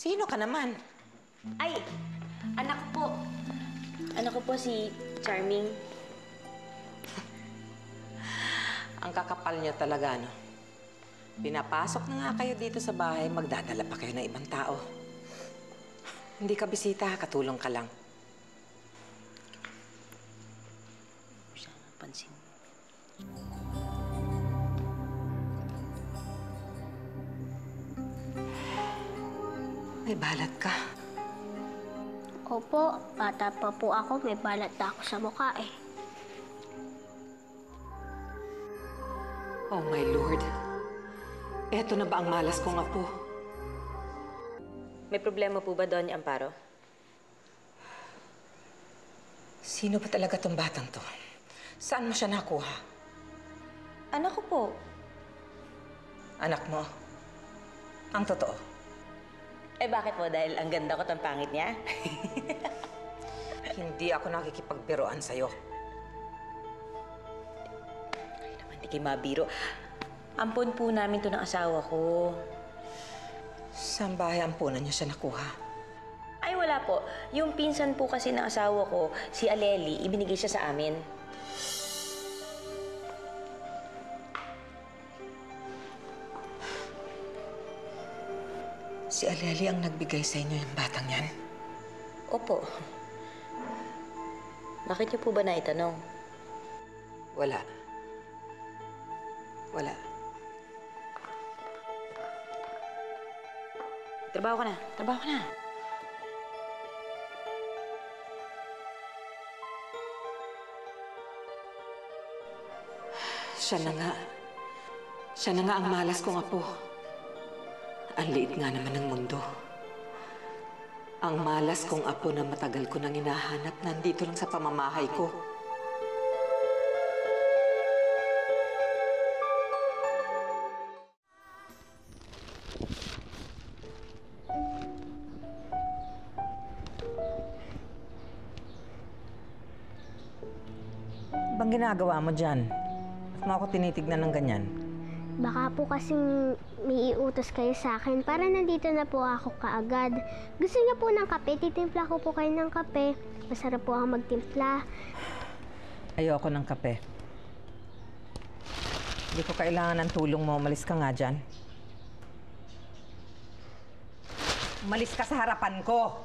Sino ka naman? Ay, anak ko po. Anak ko po si Charming. Ang kakapal niyo talaga, no? Pinapasok na nga kayo dito sa bahay, magdadala pa kayo ng ibang tao. Hindi ka bisita, katulong ka lang. Huwag siya napansin. May balat ka. Opo, bata pa po ako, may balat na ako sa mukha eh. Oh my Lord. Eto na ba ang malas kong apo? May problema po ba, Doña Amparo? Sino ba talaga tong batang to? Saan mo siya nakuha? Anak ko po. Anak mo? Ang totoo? Eh bakit po? Dahil ang ganda ko at ang pangit niya? Hindi ako nakikipagbiroan sa'yo. Ay naman, di kayo mabiro. Ampon po namin to ng asawa ko. Saan bahay ampunan niyo siya nakuha? Ay wala po. Yung pinsan po kasi ng asawa ko, si Aleli, ibinigay siya sa amin. Si Aleli ang nagbigay sa inyo yung batang yan? Opo. Bakit niyo po ba naitanong? Wala. Wala. Trabaho ka na. Trabaho ka na. Siya na nga. Siya na nga ang malas kong apo. Ang liit nga naman ng mundo. Ang malas kong apo na matagal ko nang hinahanap nandito lang sa pamamahay ko. Bang ginagawa mo dyan? Ba't mo ako tinitignan ng ganyan? Baka po kasing may iutos kayo sa akin para nandito na po ako kaagad. Gusto niyo po ng kape? Titimpla ko po kayo ng kape. Masarap po ako magtimpla. Ayoko ng kape. Hindi ko kailangan ng tulong mo. Umalis ka nga dyan. Umalis ka sa harapan ko!